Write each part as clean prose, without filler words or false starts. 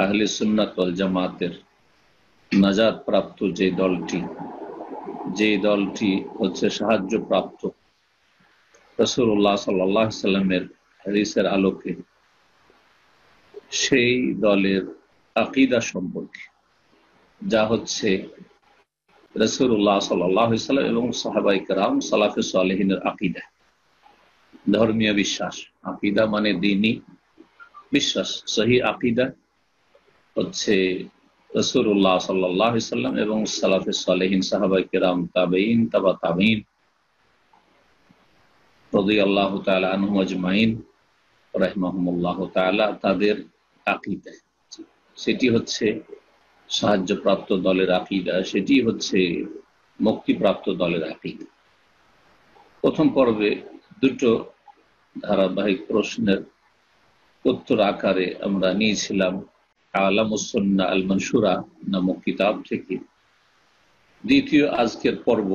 আহলে সুন্নাত ওয়াল জামাতের নাজাত প্রাপ্ত যে দলটি হচ্ছে সাহায্য প্রাপ্ত রাসূলুল্লাহ সাল্লাল্লাহু আলাইহি সাল্লামের হাদিসের আলোকে, সেই দলের আকীদা সম্পর্কে, যা হচ্ছে রাসূলুল্লাহ সাল্লাল্লাহু আলাইহি সাল্লাম এবং সাহাবায়ে কেরাম সালাফে সালেহিনের আকীদা, ধর্মীয় বিশ্বাস। আকীদা মানে দ্বীনি বিশ্বাস। সহি আকীদা হচ্ছে রাসূলুল্লাহ সাল্লাল্লাহু আলাইহি সাল্লাম এবং সালাফে সালেহিন, সাহাবায়ে কেরাম, তাবেঈন, তাবা তাবেঈন রাদিয়াল্লাহু তাআলা আনহুম আজমাইন রাহিমাহুমুল্লাহ তাআলা, তাদের আকীদা। সেটি হচ্ছে সাহায্যপ্রাপ্ত দলের আকীদা, সেটি হচ্ছে মুক্তিপ্রাপ্ত দলের আকীদা। প্রথম পর্বে দুটো ধারাবাহিক প্রশ্নের উত্তর আকারে আমরা নিয়েছিলাম আলামুস সুন্নাহ আল মানসুরা নামক কিতাব থেকে। দ্বিতীয় আজকের পর্ব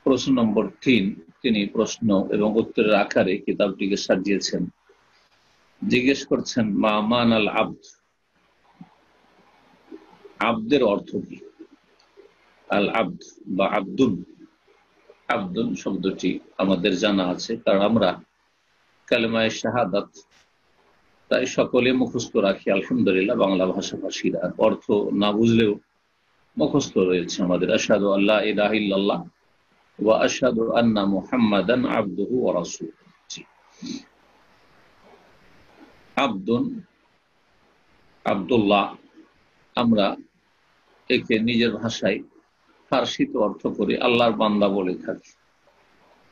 প্রশ্ন নম্বর 3, তিনি প্রশ্ন এবং উত্তরের আকারে কিতাবটিকে সাজিয়েছেন। জিজ্ঞেস করছেন, মা মান আল আব্দ, আব্দের অর্থ কি? আল আব্দ বা আব্দুন, আব্দুন শব্দটি আমাদের জানা আছে, কারণ আমরা কালেমায়ে শাহাদাত তাই সকলে মুখস্থ রাখি আলহামদুলিল্লাহ, বাংলা ভাষাভাষীরা। অর্থ না বুঝলেও মুখস্থ রয়েছে আমাদের। আশহাদু আল্লা ইলাহা ইল্লাল্লাহ ওয়া আশহাদু আন্না মুহাম্মাদান আবদুহু ওয়া রাসূলুহু। আব্দুন, আব্দুল্লাহ, আমরা একে নিজের ভাষায় ফার্সিতে অর্থ করে আল্লাহর বান্দা বলে থাকি।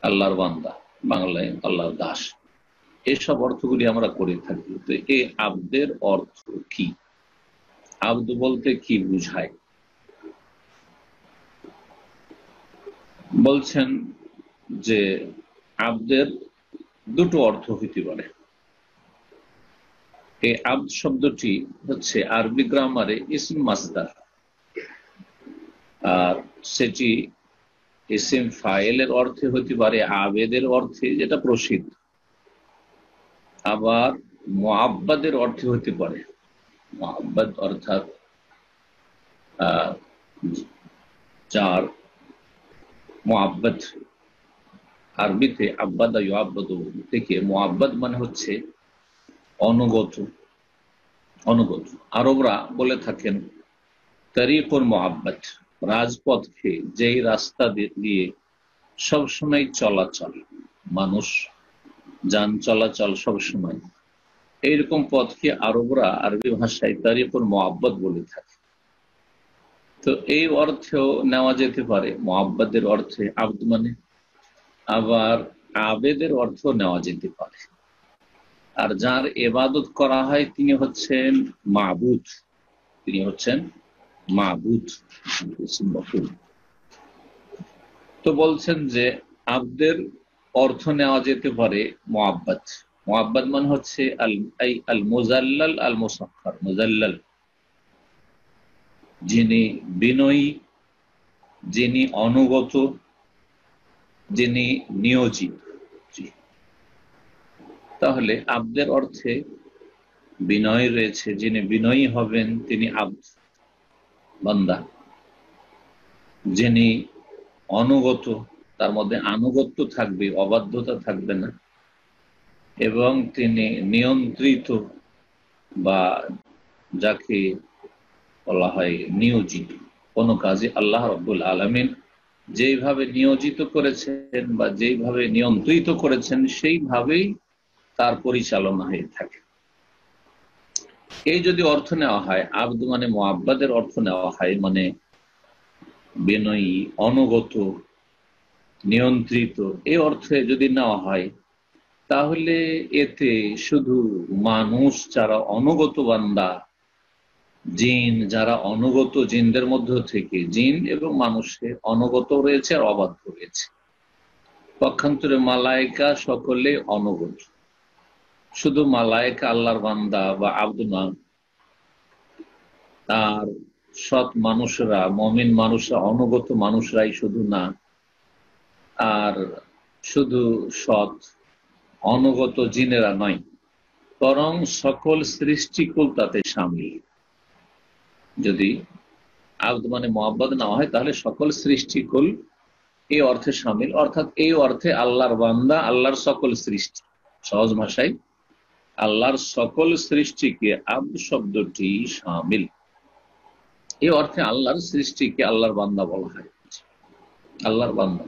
আল্লাহর বান্দা, বাংলায় আল্লাহর দাস, এসব অর্থগুলি আমরা করে থাকি। তো এই আব্দের অর্থ কি? আব্দ বলতে কি বুঝায়? বলছেন যে আব্দের দুটো অর্থ হইতে পারে। এই আব্দ শব্দটি হচ্ছে আরবি গ্রামারে ইসম মাসদার, আর সেটি ইসম ফাইলের অর্থে হতে পারে, আবেদের অর্থে, যেটা প্রসিদ্ধ। আবার মুআব্বাদের অর্থে হতে পারে। মুআব্বাদ অর্থাৎ যার মুআব্বাদ, আরবিতে আব্বাদা ইউআব্বাদু থেকে মুআব্বাদ মানে হচ্ছে অনুগত। আরবরা বলে থাকেন তরিকুল মুআব্বাদ, রাজপথকে, যেই রাস্তা দিয়ে সবসময় চলাচল, মানুষ যান চলাচল সবসময়, এইরকম পথকে আরবরা আরবি ভাষায় তরিকুল মুআব্বাদ বলে থাকে। তো এই অর্থেও নেওয়া যেতে পারে, মুআব্বাদের অর্থে আব্দ মানে, আবার আবেদের অর্থ নেওয়া যেতে পারে। আর যার ইবাদত করা হয় তিনি হচ্ছেন মাবুদ, তিনি হচ্ছেন মাবুদ। তো বলছেন যে আব্দের অর্থ নেওয়া যেতে পারে মুআব্বাদ। মুআব্বাদ মানে হচ্ছে আল মুজাল্লাল আল মুসাখখার। মুজাল্লাল যিনি বিনয়ী, যিনি অনুগত, যিনি নিয়োজিত। তাহলে আব্দের অর্থে বিনয় রয়েছে, যিনি বিনয়ী হবেন তিনি আব্দ, বান্দা। যিনি অনুগত, তার মধ্যে আনুগত্য থাকবে, অবাধ্যতা থাকবে না, এবং তিনি নিয়ন্ত্রিত বা যাকে বলা হয় নিয়োজিত। কোনো কাজে আল্লাহ রাব্বুল আলামিন যেইভাবে নিয়োজিত করেছেন বা যেইভাবে নিয়ন্ত্রিত করেছেন, সেইভাবেই তার পরিচালনা হয়ে থাকে। এই যদি অর্থ নেওয়া হয়, আব্দ মানে মুআব্বাদের অর্থ নেওয়া হয়, মানে বিনয়ী, অনুগত, নিয়ন্ত্রিত, এই অর্থে যদি নেওয়া হয়, তাহলে এতে শুধু মানুষ যারা অনুগত বান্দা, জিন যারা অনুগত, জিনদের মধ্য থেকে, জিন এবং মানুষের অনুগত রয়েছে আর অবাধ্য রয়েছে। পক্ষান্তরে মালায়েকা সকলে অনুগত। শুধু মালায়েকা আল্লাহর বান্দা বা আব্দ নন, আর সৎ মানুষরা, মুমিন মানুষরা, অনুগত মানুষরাই শুধু না, আর শুধু সৎ অনুগত জিনেরা নয়, বরং সকল সৃষ্টিকুল তাতে সামিল। যদি আব্দ মানে মুআব্বাদ না হয় তাহলে সকল সৃষ্টিকুল এই অর্থে সামিল, অর্থাৎ এই অর্থে আল্লাহর বান্দা, আল্লাহর সকল সৃষ্টি। সহজ ভাষায় আল্লাহর সকল সৃষ্টিকে আব্দ শব্দটি সামিল। এই অর্থে আল্লাহর সৃষ্টিকে আল্লাহর বান্দা বলা হয়, আল্লাহর বান্দা।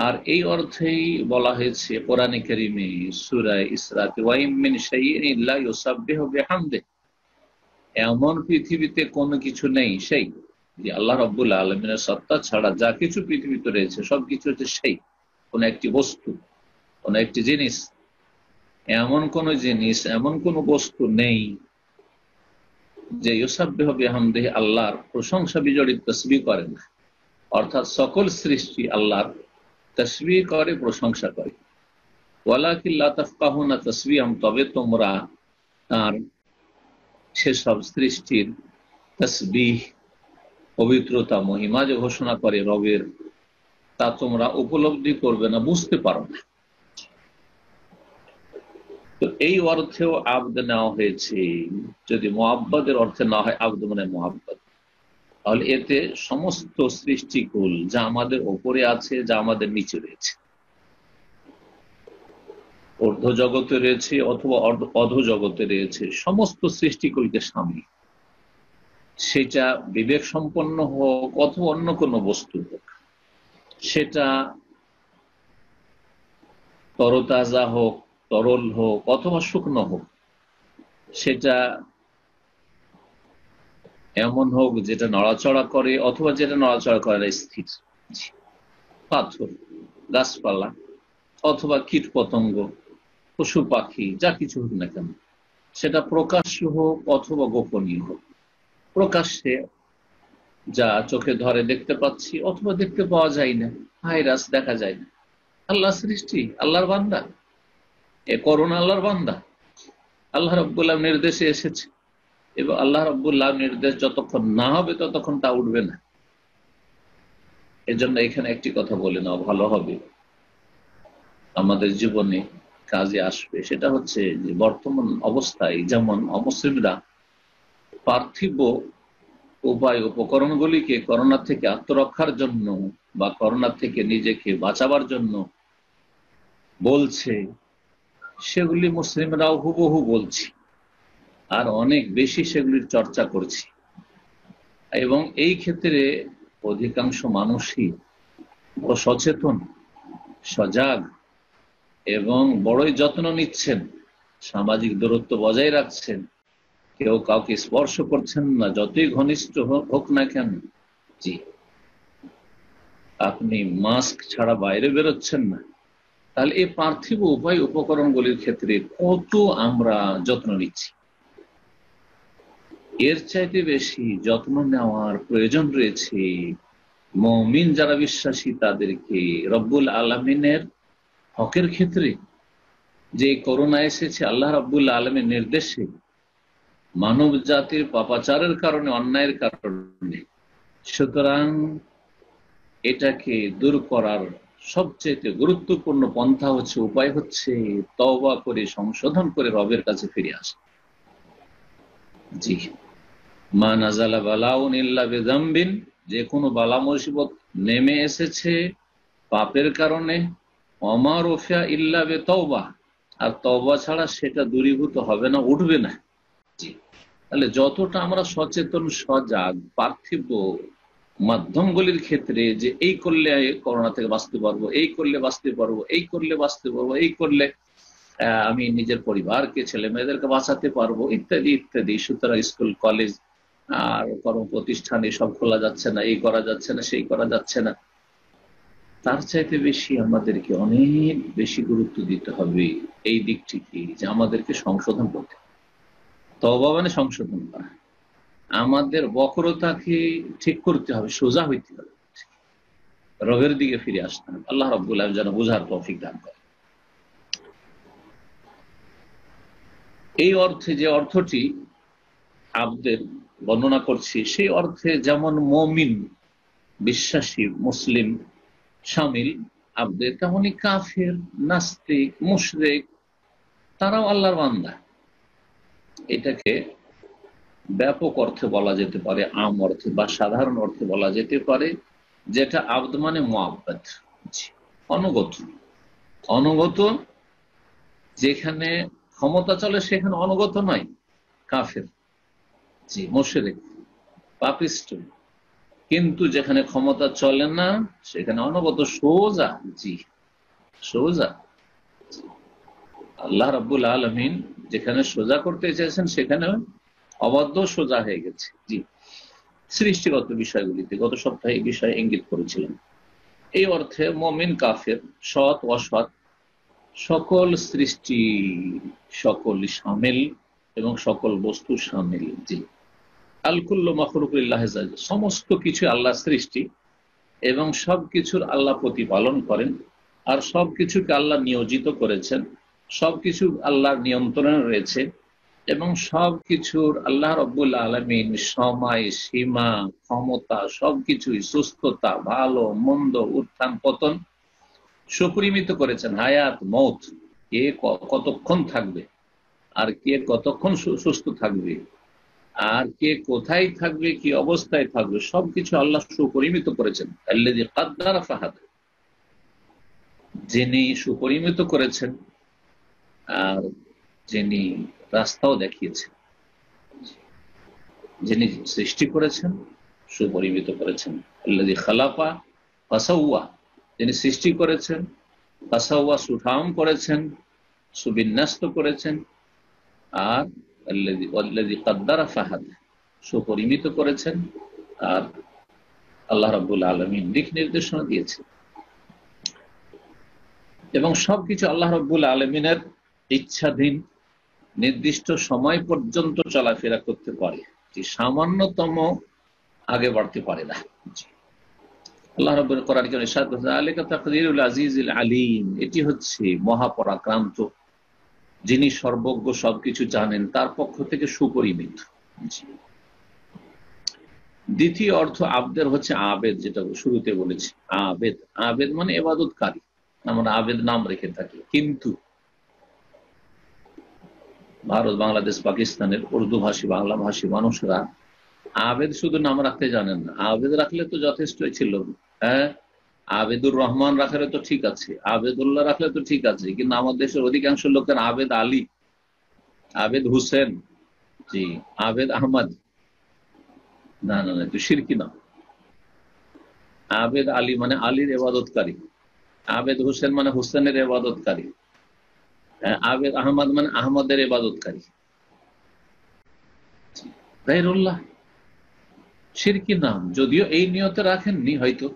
আর এই অর্থেই বলা হয়েছে কোরআনে কারীমে সূরা ইসরাতে, ওয়া ইম মিন শাইইন ইল্লা ইউসাব্বিহু বিহামদিহি, এমন পৃথিবীতে কোনো কিছু নেই সেই, যে আল্লাহ রাব্বুল আলামিনের সত্তা ছাড়া যা কিছু পৃথিবীতে রয়েছে সবকিছু হচ্ছে সেই। কোন একটি বস্তু, কোন একটি জিনিস, এমন কোন জিনিস, এমন কোন বস্তু নেই যে ইউসাব্বিহু বিহামদিহি, আল্লাহর প্রশংসা বিজড়িত তাসবিহ করে না। অর্থাৎ সকল সৃষ্টি আল্লাহর তাসবিহ করে, প্রশংসা করে। ওয়ালাকিন লা তাফকাহুনা তাসবিহাম, তবে তোমরা তার সেসব সৃষ্টির তাসবিহ, পবিত্রতা, মহিমা যে ঘোষণা করে রবের, তা তোমরা উপলব্ধি করবে না, বুঝতে পারো না। তো এই অর্থেও আব্দ নেওয়া হয়েছে। যদি মুআব্বাদের অর্থে না হয়, আব্দ মানে মুআব্বাদ, তাহলে এতে সমস্ত সৃষ্টিকুল যা আমাদের ওপরে আছে, যা আমাদের নিচে রয়েছে, ঊর্ধ্ব জগতে রয়েছে অথবা অধো জগতে রয়েছে, সমস্ত সৃষ্টিকুলকে সামিল। সেটা বিবেক সম্পন্ন হোক অথবা অন্য কোনো বস্তু হোক, সেটা তরতাজা হোক, তরল হোক অথবা শুকনো হোক, সেটা এমন হোক যেটা নড়াচড়া করে অথবা যেটা নড়াচড়া করে না, স্থির। পাথর, গাছপালা অথবা কীট পতঙ্গ, পশু পাখি, যা কিছু হোক না কেন, সেটা প্রকাশ্য হোক অথবা গোপনীয় হোক। প্রকাশ্যে যা চোখে ধরে দেখতে পাচ্ছি অথবা দেখতে পাওয়া যায় না, ভাইরাস দেখা যায় না, আল্লাহ সৃষ্টি, আল্লাহর বান্দা। এ করোনা আল্লাহর বান্দা, আল্লাহ রাব্বুল আলামিন নির্দেশে এসেছে, এবং আল্লাহ রাব্বুল আলামিন নির্দেশ যতক্ষণ না হবে ততক্ষণ তা উঠবে না। এজন্য এখানে একটি কথা বলে নাও, ভালো হবে, আমাদের জীবনে কাজে আসবে। সেটা হচ্ছে যে বর্তমান অবস্থায় যেমন অমুসলিমরা পার্থিব উপায় উপকরণগুলিকে করোনা থেকে আত্মরক্ষার জন্য বা করোনা থেকে নিজেকে বাঁচাবার জন্য বলছে, সেগুলি মুসলিমরাও হুবহু বলছি, আর অনেক বেশি সেগুলির চর্চা করছি। এবং এই ক্ষেত্রে অধিকাংশ মানুষই বড় সচেতন, সজাগ এবং বড়ই যত্ন নিচ্ছেন, সামাজিক দূরত্ব বজায় রাখছেন, কেউ কাউকে স্পর্শ করছেন না, যতই ঘনিষ্ঠ হোক না কেন। জি, আপনি মাস্ক ছাড়া বাইরে বেরোচ্ছেন না। তাহলে এই পার্থিব উপায় উপকরণগুলির ক্ষেত্রে কত আমরা যত্ন নিচ্ছি, এর চাইতে বেশি যত্ন নেওয়ার প্রয়োজন রয়েছে মুমিন যারা বিশ্বাসী তাদেরকে রব্বুল আলামিনের হকের ক্ষেত্রে। যে করোনা এসেছে আল্লাহ রাব্বুল আলামিনের নির্দেশে, মানব জাতির পাপাচারের কারণে, অন্যায়ের কারণে, সুতরাং এটাকে দূর করার সবচেয়ে গুরুত্বপূর্ণ পন্থা হচ্ছে, উপায় হচ্ছে তওবা করে, সংশোধন করে রবের কাছে ফিরে আসা। জি, মা নাযালা বালাউন ইল্লা বিযামবিন, যে কোনো বালা মুসিবত নেমে এসেছে পাপের কারণে, ওমা রুফিয়া ইল্লা বিতাওবা, আর তওবা ছাড়া সেটা দূরীভূত হবে না, উঠবে না। জি, তাহলে যতটা আমরা সচেতন, সজাগ পার্থিব মাধ্যমগুলির ক্ষেত্রে, যে এই করলে করোনা থেকে বাঁচতে পারবো, এই করলে বাঁচতে পারবো, এই করলে বাঁচতে পারবো, এই করলে আমি নিজের পরিবারকে, ছেলে মেয়েদেরকে বাঁচাতে পারবো, ইত্যাদি ইত্যাদি। সুতরাং স্কুল, কলেজ আর কর্ম প্রতিষ্ঠান এসব খোলা যাচ্ছে না, এই করা যাচ্ছে না, সেই করা যাচ্ছে না। তার চাইতে বেশি আমাদেরকে অনেক বেশি গুরুত্ব দিতে হবে এই দিকটিকে, যে আমাদেরকে সংশোধন করতে, তওবা মানে সংশোধন করা, আমাদের বক্রতাকে ঠিক করতে হবে, সোজা হইতে হবে, রবের দিকে ফিরে আসতে হবে। আল্লাহ রাব্বুল আলামিন যেন বুঝার তৌফিক দান করে। এই অর্থে যে অর্থটি আব্দের বর্ণনা করছি, সেই অর্থে যেমন মুমিন, বিশ্বাসী মুসলিম শামিল আব্দের, তেমনি কাফের, নাস্তিক, মুশরিক, তারাও আল্লাহর বান্দা। এটাকে ব্যাপক অর্থে বলা যেতে পারে, আম অর্থে বা সাধারণ অর্থে বলা যেতে পারে, যেটা আব্দ মানে মুআব্বাদ, অনুগত। অনুগত যেখানে ক্ষমতা চলে সেখানে অনুগত নয় কাফের, জি, মুশরিক, পাপিষ্ট। কিন্তু যেখানে ক্ষমতা চলে না সেখানে অনুগত, সোজা, জি, সোজা। আল্লাহ রাব্বুল আলামিন যেখানে সোজা করতে চেয়েছেন সেখানে অবাধ্য সোজা হয়ে গেছে। জি, সৃষ্টিগত বিষয়গুলিতে গত সপ্তাহে এই বিষয়ে ইঙ্গিত করেছিলাম। এই অর্থে মুমিন কাফের, সৎ অসৎ সকল সৃষ্টি, সকল শামিল এবং সকল বস্তু শামিল। জি, আল কুল্লু মাখলুকুলিল্লাহ, সমস্ত কিছু আল্লাহর সৃষ্টি এবং সবকিছুর আল্লাহ প্রতিপালন করেন, আর সবকিছুকে আল্লাহ নিয়োজিত করেছেন, সবকিছু আল্লাহর নিয়ন্ত্রণে রয়েছে, এবং সবকিছুর আল্লাহ রাব্বুল আলামিন সময়, সীমা, ক্ষমতা, সবকিছুই, সুস্থতা, ভালো মন্দ, উত্থান পতন সুপরিমিত করেছেন। হায়াত মৌত, কে কতক্ষণ থাকবে, আর কে কতক্ষণ সুস্থ থাকবে, আর কে কোথায় থাকবে, কি অবস্থায় থাকবে, সবকিছু আল্লাহ সুপরিমিত করেছেন। আল্লাযী কাদ্দারা ফাহাদা, যিনি সুপরিমিত করেছেন আর যিনি রাস্তাও দেখিয়েছেন, যিনি সৃষ্টি করেছেন, সুপরিমিত করেছেন। আল্লাযী খালাকা ফাসাওয়া, যিনি সৃষ্টি করেছেন, ফাসাওয়া সুঠাম করেছেন, সুবিন্যস্ত করেছেন, আর আল্লাযী কাদ্দারা ফাহাদা, সুপরিমিত করেছেন, আর আল্লাহ রাব্বুল আলামিন দিক নির্দেশনা দিয়েছেন। এবং সবকিছু আল্লাহ রাব্বুল আলামিনের ইচ্ছাধীন নির্দিষ্ট সময় পর্যন্ত চলাফেরা করতে পারে, যে সামান্যতম আগে বাড়তে পারে না। আল্লাহ রাব্বুল কোরআন কারীমে ইরশাদ করেছেন, আলাইকা তাকদীরুল আজিজিল আলীম, এটি হচ্ছে মহাপরাক্রান্ত, যিনি সর্বজ্ঞ, সবকিছু জানেন, তার পক্ষ থেকে সুপরিমিত। দ্বিতীয় অর্থ আবদের হচ্ছে আবেদ, যেটা শুরুতে বলেছি, আবেদ। আবেদ মানে ইবাদতকারী, আমরা আবেদ নাম রেখে থাকি, কিন্তু ভারত, বাংলাদেশ, পাকিস্তানের উর্দু ভাষী, বাংলা ভাষী মানুষরা আবেদ শুধু নাম রাখতে জানেন না। আবেদ রাখলে তো যথেষ্টই ছিল, হ্যাঁ, আবেদুর রহমান রাখলে তো ঠিক আছে, আবেদুল্লাহ রাখলে তো ঠিক আছে, কিন্তু আমাদের দেশের অধিকাংশ লোকের আবেদ আলী, আবেদ হুসেন, জি, আবেদ আহমদ, না না না, তো শিরকি নাম। আবেদ আলী মানে আলীর ইবাদতকারী, আবেদ হুসেন মানে হুসেনের ইবাদতকারী, আবেদ আহমদ মানে আহমদের ইবাদতকারী, গায়রুল্লাহ, শিরকি নাম। যদিও এই নিয়তে রাখেননি হয়তো,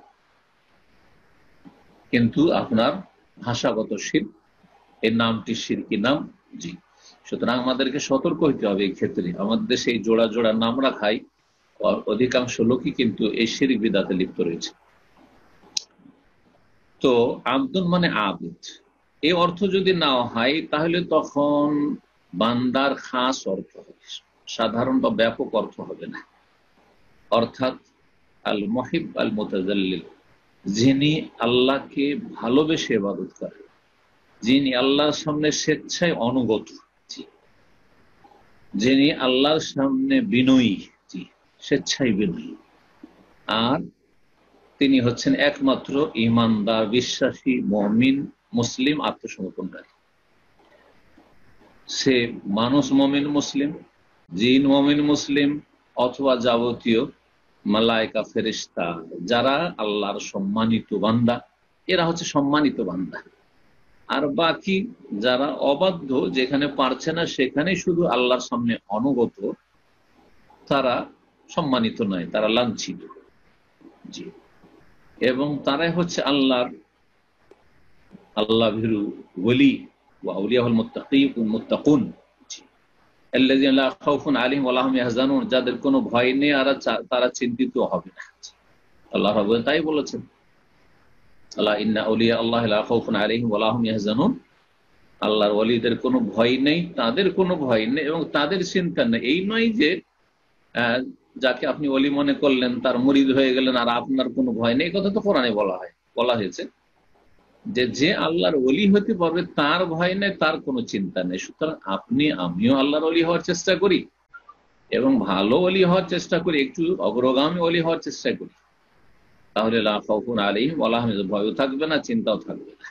কিন্তু আপনার ভাষাগত শিরক, এই নামটি শিরকি নাম। জি, সুতরাং আমাদেরকে সতর্ক হইতে হবে এই ক্ষেত্রে। আমাদের দেশে এই জোড়া জোড়া নাম রাখাই অধিকাংশ লোকই কিন্তু এই শিরক বিদআতে লিপ্ত রয়েছে। তো আব্দুন মানে আবিদ, এই অর্থ যদি না হয় তাহলে তখন বান্দার খাস অর্থ হবে, সাধারণ বা ব্যাপক অর্থ হবে না। অর্থাৎ আল মুহিব আল মুতাজাল্লিল, যিনি আল্লাহকে ভালোবেসে ইবাদত করেন, যিনি আল্লাহর সামনে স্বেচ্ছায় অনুগত, যিনি আল্লাহর সামনে বিনয়ী, স্বেচ্ছায় বিনয়ী, আর তিনি হচ্ছেন একমাত্র ঈমানদার, বিশ্বাসী, মুমিন, মুসলিম, আত্মসমর্পণকারী। সে মানুষ মুমিন মুসলিম, জিন মুমিন মুসলিম, অথবা যাবতীয় মালায়েকা ফেরেশতা যারা আল্লাহর সম্মানিত বান্দা, এরা হচ্ছে সম্মানিত বান্দা। আর বাকি যারা অবাধ্য, যেখানে পারছে না সেখানে শুধু আল্লাহর সামনে অনুগত, তারা সম্মানিত নয়, তারা লাঞ্ছিত। জি, এবং তারাই হচ্ছে আল্লাহ ভীরু ওলি, ওয়া আউলিয়াউল মুত্তাকুন, আল্লাযীনা লা খাউফুন আলাইহিম ওয়া লা হুম ইয়াহজানুন, যাদের কোনো ভয় নেই আর তারা চিন্তিত হবে না। আল্লাহ রাব্বুল তাই বলেছেন, আলা ইন্না আউলিয়া আল্লাহি লা খাউফুন আলাইহিম ওয়া লা হুম ইয়াহজানুন, আল্লাহর ওলিদের কোনো ভয় নেই, তাদের কোনো ভয় নেই এবং তাদের চিন্তা নেই। এই নয় যে যাকে আপনি ওলি মনে করলেন তার মুরিদ হয়ে গেলেন আর আপনার কোনো ভয় নেই, কথা তো কোরআনে বলা হয়েছে। যে আল্লাহর ওলি হতে পারবে তার ভয় নেই, তার কোনো চিন্তা নেই। সুতরাং আপনি আমিও আল্লাহর ওলি হওয়ার চেষ্টা করি এবং ভালো ওলি হওয়ার চেষ্টা করি, একটু অগ্রগামী ওলি হওয়ার চেষ্টা করি, তাহলে লা খাউফুন আলাইহিম ওয়া লা হুম ইয়াহজানুন, ভয়ও থাকবে না, চিন্তাও থাকবে না।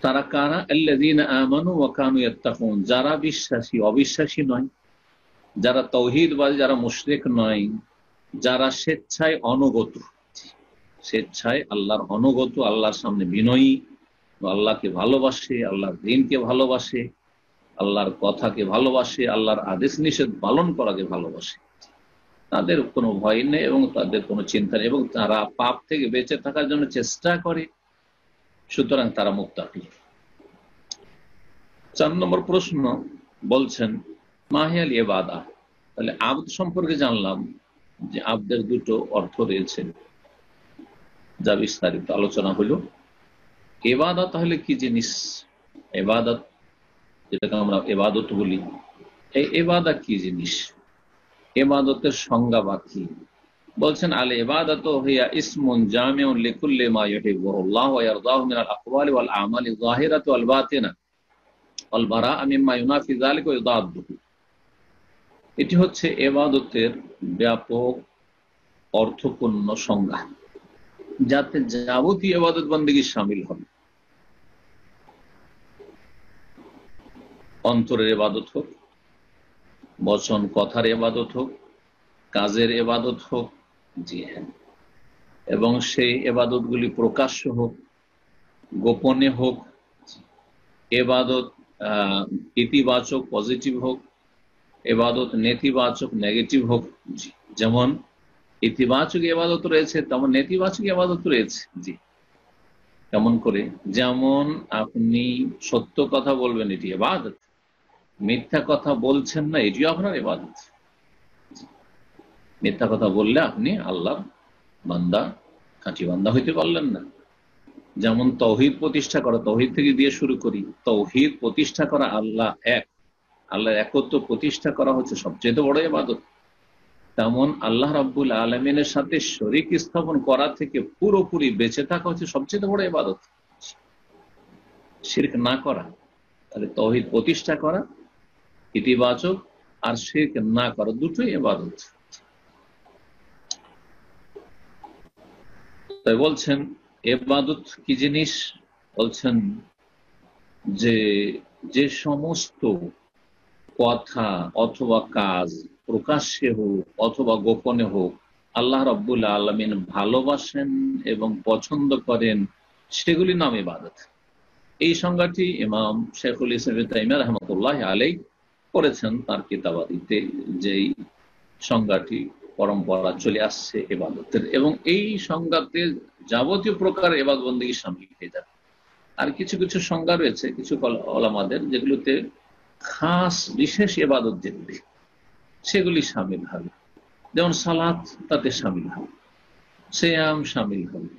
তারা কারা? আল্লাযীনা আমানু ওয়া কানু ইয়াত্তাকুন, যারা বিশ্বাসী, অবিশ্বাসী নয়, যারা তাওহীদবাদী, যারা মুশরিক নয়, যারা স্বেচ্ছায় অনুগত, স্বেচ্ছায় আল্লাহর অনুগত, আল্লাহর সামনে বিনয়ী, আল্লাহকে ভালোবাসে, আল্লাহর দ্বীনকে ভালোবাসে, আল্লাহর কথাকে ভালোবাসে, আল্লাহর আদেশ নিষেধ পালন করাকে ভালোবাসে, তাদের কোনো ভয় নেই এবং তাদের কোনো চিন্তা নেই, এবং তারা পাপ থেকে বেঁচে থাকার জন্য চেষ্টা করে, সুতরাং তারা মুত্তাকি। 4 নম্বর প্রশ্ন বলছেন মাহিয়াল ইবাদা। তাহলে আব্দ সম্পর্কে জানলাম যে আব্দের দুটো অর্থ রয়েছে, যা বিস্তারিত আলোচনা হলো। ইবাদত তাহলে কি জিনিস? ইবাদত, যেটাকে আমরা ইবাদত বলি, এই ইবাদত কি জিনিস? ইবাদতের সংজ্ঞা বা কি? বলছেন আল ইবাদাতু হিয়া ইসমুন জামিউন লিকুল্লি মা ইউহিব্বুহুল্লাহ ওয়া ইয়ারদাহু মিনাল আকওয়ালি ওয়াল আমালি যাহিরাতি ওয়াল বাতিনা ওয়াল বারাআ মিম্মা ইউনাফি যালিকা ওয়া ইউদাদ্দুহু। এটি হচ্ছে ইবাদতের ব্যাপক অর্থপূর্ণ সংজ্ঞা, যাতে যাবতীয় ইবাদত বন্দেগী শামিল হবে। অন্তরের ইবাদত হোক, বচন কথার ইবাদত হোক, কাজের ইবাদত হোক, জি হ্যাঁ, এবং সেই ইবাদতগুলি প্রকাশ্য হোক, গোপনে হোক, ইবাদত ইতিবাচক পজিটিভ হোক, ইবাদত নেতিবাচক নেগেটিভ হোক। যেমন ইতিবাচক ইবাদত রয়েছে তেমন নেতিবাচক ইবাদত রয়েছে। জি, কেমন করে? যেমন আপনি সত্য কথা বলবেন, এটি ইবাদত। মিথ্যা কথা বলছেন না, এটিও আপনার ইবাদত। মিথ্যা কথা বললে আপনি আল্লাহর বান্দা, খাঁটি বান্দা হইতে পারলেন না। যেমন তাওহীদ প্রতিষ্ঠা করা, তাওহীদ থেকে দিয়ে শুরু করি, তাওহীদ প্রতিষ্ঠা করা, আল্লাহ এক, আল্লাহর একত্ব প্রতিষ্ঠা করা হচ্ছে সবচেয়ে বড় ইবাদত। তেমন আল্লাহ রাব্বুল আলামিনের সাথে শরীক স্থাপন করা থেকে পুরোপুরি বেঁচে থাকা হচ্ছে সবচেয়ে বড় ইবাদত। শিরক না করা, তাহলে তাওহীদ প্রতিষ্ঠা করা ইতিবাচক, আর শিরক না করা দুটোই ইবাদত। তাই বলছেন ইবাদত কি জিনিস? বলছেন যে যে সমস্ত কথা অথবা কাজ প্রকাশ্যে হোক অথবা গোপনে হোক আল্লাহ রাব্বুল আলামিন ভালোবাসেন এবং পছন্দ করেন, সেগুলি নাম ইবাদত। এই সংজ্ঞাটি ইমাম শাইখুল ইসলাম ইবনে তাইমিয়া রাহমাতুল্লাহি আলাইহি করেছেন তার কিতাবাদিতে, যেই সংজ্ঞাটি পরম্পরা চলে আসছে ইবাদতের, এবং এই সংজ্ঞাতে যাবতীয় প্রকার ইবাদত বন্দেগী শামিল হয়ে যাবে। আর কিছু কিছু সংজ্ঞা রয়েছে কিছু ওলামাদের, যেগুলোতে খাস বিশেষ ইবাদত যেগুলি সেগুলি শামিল হবে, যেমন সালাত তাতে শামিল হবে, সিয়াম শামিল হবে,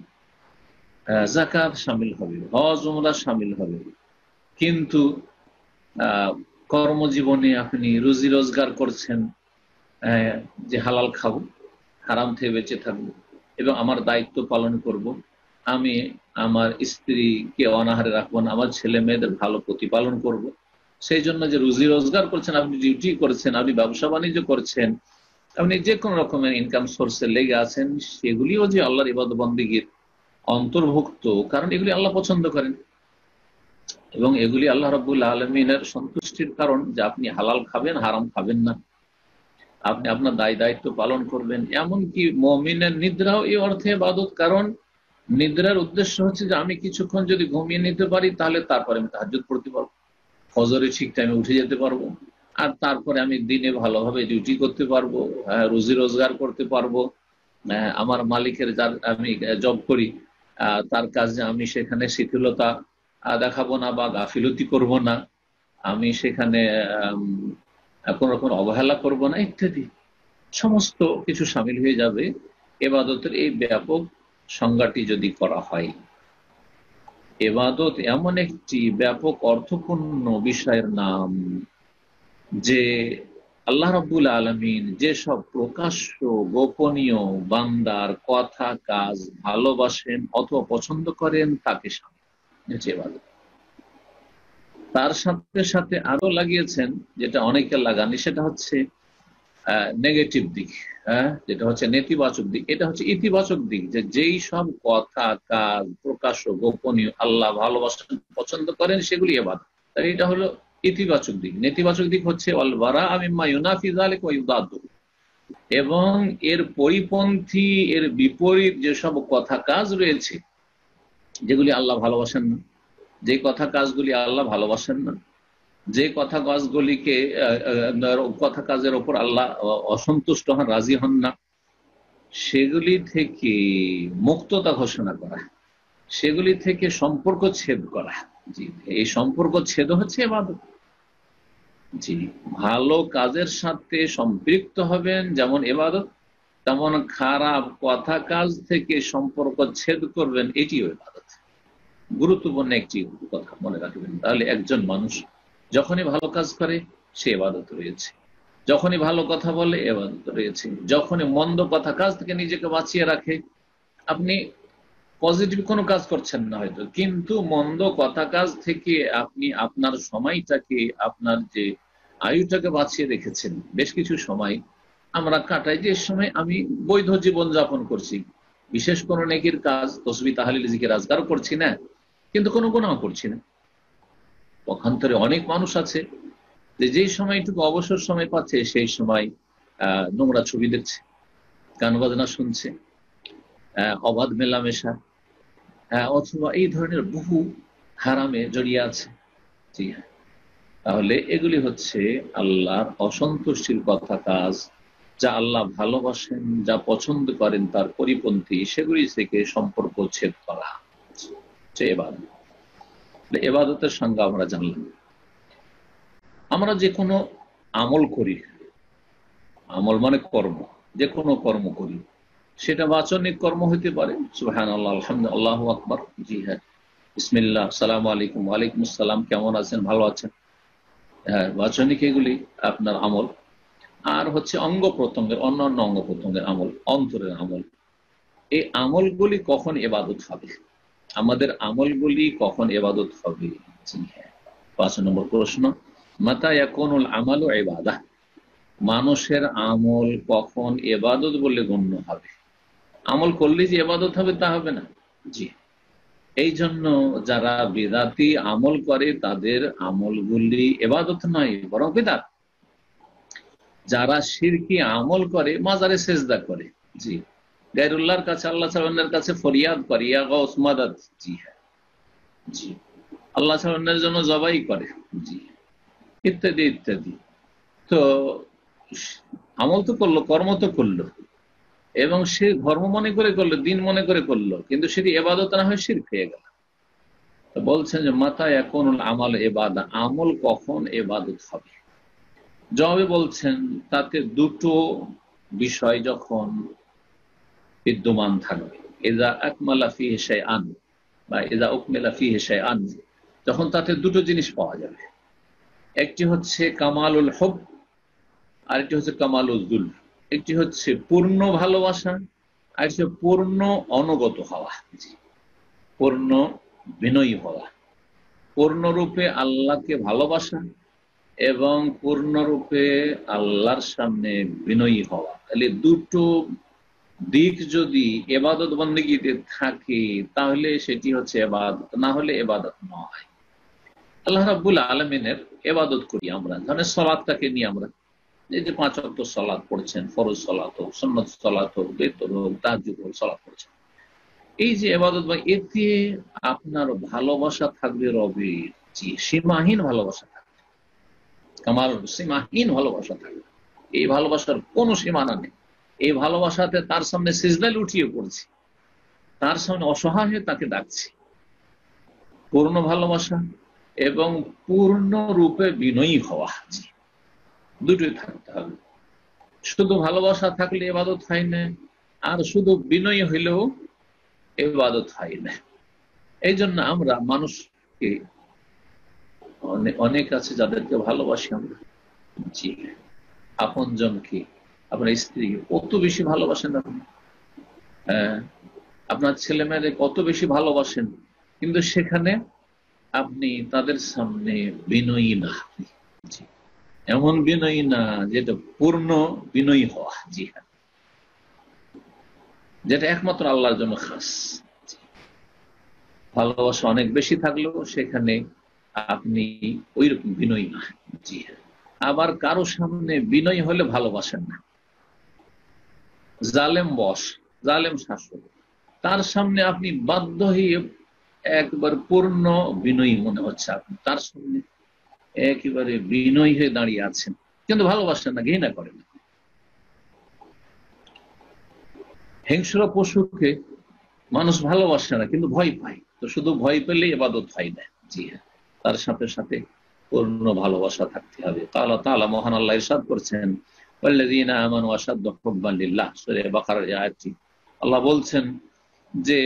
যাকাত শামিল হবে, হজ উমরা শামিল হবে। কিন্তু কর্মজীবনে আপনি রুজি রোজগার করছেন, যে হালাল খাবো, হারাম থেকে বেঁচে থাকবো এবং আমার দায়িত্ব পালন করব, আমি আমার স্ত্রীকে অনাহারে রাখবো না, আমার ছেলে মেয়েদের ভালো প্রতিপালন করব, সেই জন্য যে রুজি রোজগার করছেন, আপনি ডিউটি করছেন, আপনি ব্যবসা বাণিজ্য করছেন, আপনি যে কোনো রকমের ইনকাম সোর্সে লেগে আছেন, সেগুলিও যে আল্লাহর ইবাদত বন্দেগীর অন্তর্ভুক্ত, কারণ এগুলি আল্লাহ পছন্দ করেন এবং এগুলি আল্লাহ রাব্বুল আলামিনের সন্তুষ্টির কারণ, যে আপনি হালাল খাবেন, হারাম খাবেন না, আপনি আপনার দায়িত্ব পালন করবেন। এমনকি মুমিনের নিদ্রাও এই অর্থে ইবাদত, কারণ নিদ্রার উদ্দেশ্য হচ্ছে যে আমি কিছুক্ষণ যদি ঘুমিয়ে নিতে পারি, তাহলে তারপরে আমি তাহাজ্জুদ পড়তে পারবো, ফজরে ঠিক টাইমে উঠে যেতে পারবো, আর তারপরে আমি দিনে ভালোভাবে ডিউটি করতে পারবো, রুজি রোজগার করতে পারবো, আমার মালিকের যার আমি জব করি তার কাজে আমি সেখানে শিথিলতা দেখাবো না বা গাফিলতি করব না, আমি সেখানে কোন রকম অবহেলা করব না, ইত্যাদি সমস্ত কিছু শামিল হয়ে যাবে ইবাদতের এই ব্যাপক সংজ্ঞাটি যদি করা হয়। ইবাদত এমন একটি ব্যাপক অর্থপূর্ণ বিষয়ের নাম, যে আল্লাহ রাব্বুল আলামিন যেসব প্রকাশ্য গোপনীয় বান্দার কথা কাজ ভালোবাসেন অথবা পছন্দ করেন তাকে স্বামী, ইবাদত। তার সাথে সাথে আরো লাগিয়েছেন যেটা অনেকে লাগানি, সেটা হচ্ছে নেগেটিভ দিক, হ্যাঁ, যেটা হচ্ছে নেতিবাচক দিক। এটা হচ্ছে ইতিবাচক দিক, যে যেই সব কথা কাজ প্রকাশ্য গোপনীয় আল্লাহ ভালোবাসেন পছন্দ করেন সেগুলি ইবাদত। তাই এটা হলো ইতিবাচক দিক। নেতিবাচক দিক হচ্ছে ওয়াল বারাআ মিম্মা ইউনাফি যালিকা ওয়া ইউদাদ্দু, এবং এর পরিপন্থী এর বিপরীত যেসব কথা কাজ রয়েছে যেগুলি আল্লাহ ভালোবাসেন না, যে কথা কাজগুলি আল্লাহ ভালোবাসেন না, যে কথা কাজগুলিকে কথা কাজের ওপর আল্লাহ অসন্তুষ্ট হন, রাজি হন না, সেগুলি থেকে মুক্ততা ঘোষণা করা, সেগুলি থেকে সম্পর্ক ছেদ করা। জি, এই সম্পর্ক ছেদ হচ্ছে ইবাদত। জি, ভালো কাজের সাথে সম্পৃক্ত হবেন যেমন ইবাদত, তেমন খারাপ কথা কাজ থেকে সম্পর্ক ছেদ করবেন, এটিও ইবাদত। গুরুত্বপূর্ণ একটি কথা মনে রাখবেন। তাহলে একজন মানুষ যখনই ভালো কাজ করে সে ইবাদত রয়েছে, যখনই ভালো কথা বলে ইবাদত রয়েছে, যখনই মন্দ কথা কাজ থেকে নিজেকে বাঁচিয়ে রাখে। আপনি পজিটিভ কোনো কাজ করছেন না হয়তো, কিন্তু মন্দ কথা কাজ থেকে আপনি আপনার সময়টাকে, আপনার যে আয়ুটাকে বাঁচিয়ে রেখেছেন। বেশ কিছু সময় আমরা কাটাই যে সময় আমি বৈধ জীবন যাপন করছি, বিশেষ কোনো নেকির কাজ তসবিহ তাহলিল জিকির আজকার করছি না, কিন্তু কোনো গুনাহ করছি না। পক্ষান্তরে অনেক মানুষ আছে যে যেই সময়টুকু অবসর সময় পাচ্ছে সেই সময় নোংরা ছবি দেখছে, গান বাজনা শুনছে, অবাধ মেলামেশা, অথবা এই ধরনের বহু হারামে জড়িয়ে আছে। জি হ্যাঁ, তাহলে এগুলি হচ্ছে আল্লাহর অসন্তুষ্টির কথা কাজ, যা আল্লাহ ভালোবাসেন, যা পছন্দ করেন তার পরিপন্থী, সেগুলি থেকে সম্পর্ক ছেদ করা হচ্ছে ইবাদত। ইবাদতের সংজ্ঞা আমরা জানলাম। আমরা যে কোনো আমল করি, আমল মানে কর্ম, যে কোনো কর্ম করি, সেটা বাচনিক কর্ম হইতে পারে, সুবহানাল্লাহ, আলহামদুলিল্লাহ, আল্লাহু আকবার, জি হ্যাঁ, বিসমিল্লাহ, আসসালামু আলাইকুম, ওয়ালাইকুম আসসালাম, কেমন আছেন, ভালো আছেন, হ্যাঁ, বাচনিক এগুলি আপনার আমল। আর হচ্ছে অঙ্গ প্রত্যঙ্গের, অন্যান্য অঙ্গ প্রত্যঙ্গের আমল, অন্তরের আমল। এই আমলগুলি কখন ইবাদত হবে, আমাদের আমলগুলি কখন ইবাদত হবে? জি হ্যাঁ, 5 নম্বর প্রশ্ন, মাতা ইয়াকুনুল আমালু ইবাদাহ, মানুষের আমল কখন ইবাদত বলে গণ্য হবে? আমল করলে যে ইবাদত হবে তা হবে না। জি, এই জন্য যারা বিদাতি আমল করে তাদের আমলগুলি ইবাদত নয়, বরং বিদাত। যারা শিরকি আমল করে, মাজারে সেজদা করে, জি, গায়রুল্লাহর কাছে, আল্লাহ ছাড়া অন্যের কাছে ফরিয়াদ করে, ইয়া গাউস মাদাদ, জি হ্যাঁ, জি, আল্লাহ ছাড়া অন্যের জন্য জবাই করে, জি, ইত্যাদি ইত্যাদি। তো আমল তো করলো, কর্ম তো করলো, এবং সে ধর্ম মনে করে করলো, দিন মনে করে করলো, কিন্তু সেটি ইবাদত না হয়ে শিরক হয়ে গেল। তো বলছেন যে মাতা এখন আমাল ইবাদা, আমল কখন ইবাদত হবে? জবাবে বলছেন তাতে দুটো বিষয় যখন বিদ্যমান থাকবে, ইযা আকমালা ফীহি শাইআন বা ইযা উকমিলা ফীহি শাইআন, যখন তাতে দুটো জিনিস পাওয়া যাবে। একটি হচ্ছে কামালুল হুব, আরেকটি হচ্ছে কামালুল যুল। একটি হচ্ছে পূর্ণ ভালোবাসা, আর হচ্ছে পূর্ণ অনুগত হওয়া, পূর্ণ বিনয়ী হওয়া, পূর্ণরূপে আল্লাহকে ভালোবাসা এবং পূর্ণরূপে আল্লাহর সামনে বিনয়ী হওয়া। তাহলে দুটো দিক যদি ইবাদত বন্দেগীতে থাকে তাহলে সেটি হচ্ছে ইবাদত, না হলে ইবাদত নয়। আল্লাহ রাব্বুল আলামিনের ইবাদত করি আমরা, ধরেন সালাতটাকে নিয়ে আমরা, এই যে 5 ওয়াক্ত সালাত পড়ছেন, ফরজ সালাত হোক, সুন্নত সালাত হোক, বেতর হোক, তাহাজ্জুদ হোক, সালাত পড়ছেন, এই যে ইবাদত, বা এতে আপনার ভালোবাসা থাকবে রবের, জি, সীমাহীন ভালোবাসা থাকবে, কামাল সীমাহীন ভালোবাসা থাকবে। এই ভালোবাসার কোনো সীমানা নেই। এই ভালোবাসাতে তার সামনে সিজদায় লুটিয়ে পড়ছি, তার সামনে অসহায় হয়ে তাকে ডাকছি। পূর্ণ ভালোবাসা এবং পূর্ণ রূপে বিনয়ী হওয়া, জি, দুটোই থাকতে হবে। শুধু ভালোবাসা থাকলে ইবাদত হয় না, আর শুধু বিনয়ী হইলেও ইবাদত হয় না। এই জন্য আমরা মানুষকে, অনেক আছে যাদেরকে ভালোবাসি আমরা, জি, আপনজনকে, আপনার স্ত্রীকে কত বেশি ভালোবাসেন আপনি, হ্যাঁ, আপনার ছেলে মেয়েদের কত বেশি ভালোবাসেন, কিন্তু সেখানে আপনি তাদের সামনে বিনয়ী না। জি, এমন বিনয়ী না যেটা পূর্ণ বিনয়ী হওয়া। জি হ্যাঁ, যেটা একমাত্র আল্লাহর জন্য খাস। ভালোবাসা অনেক বেশি থাকলেও সেখানে আপনি ওই রকম বিনয়ী না। জি হ্যাঁ, আবার কারো সামনে বিনয়ী হলে ভালোবাসেন না। জালেম বস, জালেম শাসক, তার সামনে আপনি বাধ্য হয়ে একবার পূর্ণ বিনয়ী মনে হচ্ছে, আপনি তার সামনে একেবারে বিনয়ী হয়ে দাঁড়িয়ে আছেন, কিন্তু ভালোবাসেন না, ঘৃণা করেন। হিংস্র পশুকে মানুষ ভালোবাসে না, কিন্তু ভয় পায়, তো শুধু ভয় পেলেই ইবাদত হয় না। জি হ্যাঁ, তার সাথে সাথে পূর্ণ ভালোবাসা থাকতে হবে। আল্লাহ তাআলা মহান আল্লাহ ইরশাদ করছেন, ওয়াল্লাযীনা আমানু আশাদ্দু হুব্বান লিল্লাহ, সূরা বাকারার এই আয়াতটি। আল্লাহ বলছেন যে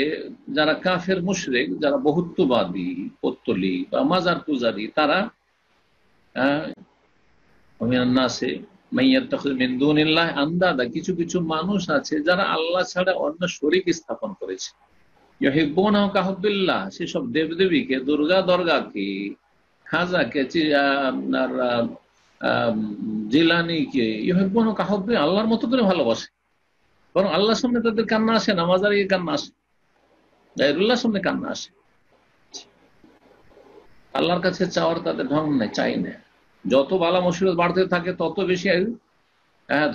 যারা কাফের মুশরিক, যারা বহুত্ববাদী, পত্তলি বা মাজার পূজারী, তারা কিছু কিছু মানুষ আছে যারা আল্লাহ ছাড়া অন্য শরীক স্থাপন করেছে। সেসব দেবদেবীকে, দুর্গা দরগাকে, খাজাকে, আপনার জিলানিকে ইউহিব্বুনা কাহুব্বি, আল্লাহর মতো করে ভালোবাসে। বরং আল্লাহর সামনে তাদের কান্না আসে না, মাজারে গিয়ে কান্না আসে, গায়রুল্লাহর সামনে কান্না আসে। আল্লাহর কাছে চাওয়ার তাদের ঢং নেই, চাই না। যত বালা মুসিবত বাড়তে থাকে তত বেশি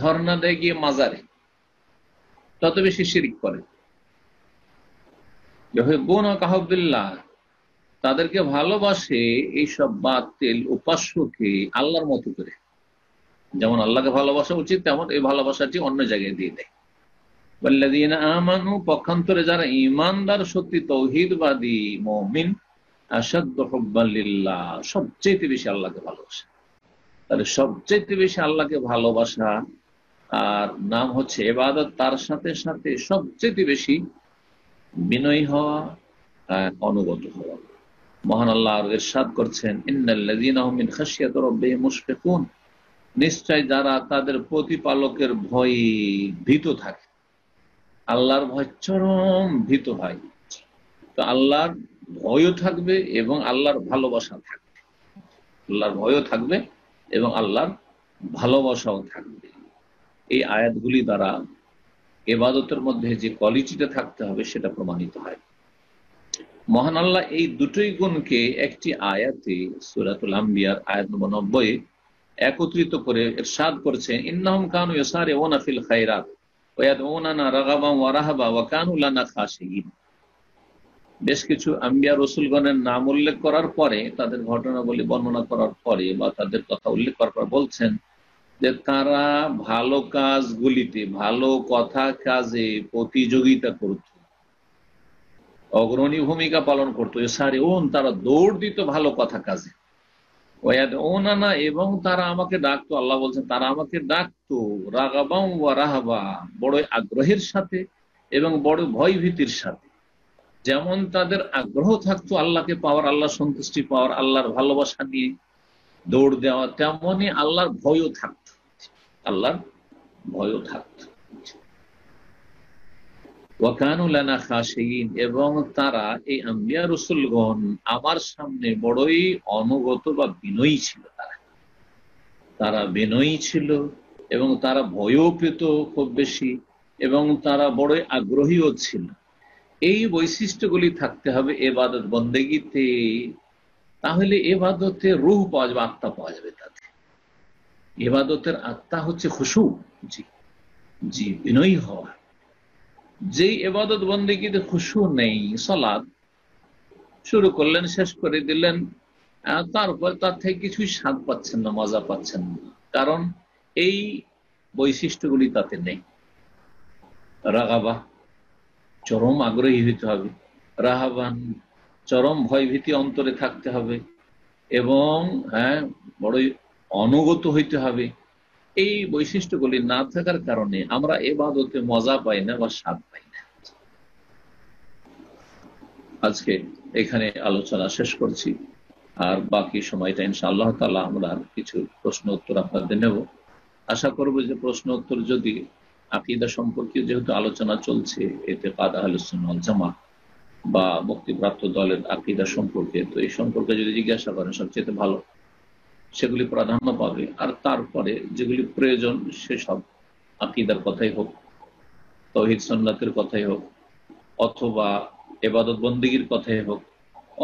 ধর্ণা দেয় গিয়ে মাজারে, তত বেশি শিরিক করে। তাদেরকে ভালোবাসে এইসব বাতিল উপাস্যকে আল্লাহর মতো করে। যেমন আল্লাহকে ভালোবাসা উচিত, তেমন এই ভালোবাসাটি অন্য জায়গায় দিয়ে দেয়। আমানু, পক্ষান্তরে যারা ঈমানদার, সত্যি তৌহিদবাদী মুমিন, আশাদ্দু হুব্বান লিল্লাহ, সবচেয়ে বেশি আল্লাহকে ভালোবাসে। তাহলে সবচেয়ে বেশি আল্লাহকে ভালোবাসা আর নাম হচ্ছে ইবাদত, তার সাথে সাথে সবচেয়ে বেশি বিনয়ী হওয়া, অনুগত হওয়া। মহান আল্লাহ আর ইরশাদ করছেন, ইন্নাল্লাযীনা হুম মিন খাশিয়াতি রাব্বিহিম মুশফিকুন, নিশ্চয় যারা তাদের প্রতিপালকের ভয়ে ভীত থাকে, আল্লাহর ভয় চরম ভীত হয়। তো আল্লাহর ভয়ও থাকবে এবং আল্লাহর ভালোবাসা থাকবে, আল্লাহর ভয়ও থাকবে এবং আল্লাহর ভালোবাসাও থাকবে। এই আয়াতগুলি দ্বারা ইবাদতের মধ্যে যে কোয়ালিটিটা থাকতে হবে সেটা প্রমাণিত হয়। মহান আল্লাহ এই দুটোই গুণকে একটি আয়াতে সূরাতুল আম্বিয়ার আয়াত নম্বর 90 একত্রিত করে ইরশাদ করেছেন, ইন্নাহুম কানু ইয়াসারিউনা ফিল খায়রাত ওয়া ইয়াদউনানা রাগাবান ওয়া রাহাবা ওয়া কানু লানা খাশিঈন। বেশ কিছু আম্বিয়া রাসূলগণের নাম উল্লেখ করার পরে, তাদের ঘটনাবলী বর্ণনা করার পরে বা তাদের কথা উল্লেখ করার পর বলছেন যে তারা ভালো কাজগুলিতে, ভালো কথা কাজে প্রতিযোগিতা করত, অগ্রণী ভূমিকা পালন করতো। তারা দৌড় দিত ভালো কথা কাজে। ওয়াদউনানা, এবং তারা আমাকে ডাকতো। আল্লাহ বলছেন তারা আমাকে ডাকতো রাগাবাম ওয়া রাহাবা, বড় আগ্রহের সাথে এবং বড় ভয় ভীতির সাথে। যেমন তাদের আগ্রহ থাকতো আল্লাহকে পাওয়ার, আল্লাহ সন্তুষ্টি পাওয়ার, আল্লাহর ভালোবাসা নিয়ে দৌড় দেওয়া, তেমনি আল্লাহর ভয়ও থাকতো, আল্লাহর ভয়ও থাকতো। ওয়া কানু লানা খাশিঈন, এবং তারা এই আম্বিয়া রাসূলগণ আমার সামনে বড়ই অনুগত বা বিনয়ী ছিল। তারা বিনয়ী ছিল এবং তারা ভয়ও পেত খুব বেশি, এবং তারা বড়ই আগ্রহীও ছিল। এই বৈশিষ্ট্যগুলি থাকতে হবে ইবাদত বন্দেগীতে, তাহলে ইবাদতে রূহ পাওয়া যাবে, আত্মা পাওয়া যাবে। তাতে ইবাদতের আত্মা হচ্ছে খুশু, জি জি, বিনয়ী হওয়া। যেই ইবাদত বন্দেগীতে খুশু নেই, সালাত শুরু করলেন, শেষ করে দিলেন, তারপর তার থেকে কিছুই স্বাদ পাচ্ছেন না, মজা পাচ্ছেন না, কারণ এই বৈশিষ্ট্যগুলি তাতে নেই। রাগাবা, চরম আগ্রহী হইতে হবে। রাহাবান, চরম ভয়ভীতি অন্তরে থাকতে হবে। এবং বড়ই অনুগত হইতে হবে। এই বৈশিষ্ট্যগুলি না থাকার কারণে আমরা ইবাদতে মজা পাই না বা স্বাদ পাই না। আজকে এখানে আলোচনা শেষ করছি, আর বাকি সময়টা ইনশাআল্লাহ তাআলা আমরা কিছু প্রশ্ন উত্তর আপনাদের নেব। আশা করব যে প্রশ্ন উত্তর যদি আকীদা সম্পর্কে যেহেতু আলোচনা চলছে, ইতিকাদ আহলুস সুন্নাহ ওয়াল জামাত বা মুক্তিপ্রাপ্ত দলের আকীদা সম্পর্কে, তো এই সম্পর্কে যদি জিজ্ঞাসা করেন সবচেয়ে ভালো, সেগুলি প্রাধান্য পাবে। আর তারপরে যেগুলি প্রয়োজন সেসব আকীদার কথাই হোক, তাওহীদ সুন্নাতের কথাই হোক, অথবা ইবাদত বন্দেগীর কথাই হোক,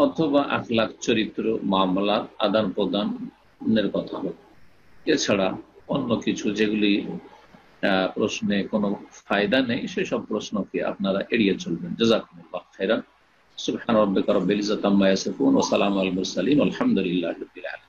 অথবা আখলাক চরিত্র মামলার আদান প্রদানের কথা হোক, এছাড়া অন্য কিছু যেগুলি প্রশ্নে কোনো ফায়দা নেই সেসব প্রশ্নকে আপনারা এড়িয়ে চলবেন। জাযাকুমুল্লাহ খাইরান। সুবহান রাব্বিকা রাব্বিল ইজ্জাতি আম্মা ইয়াসিফুন ওয়া সালামুন আলাল মুরসালিন ওয়ালহামদুলিল্লাহি রাব্বিল আলামিন।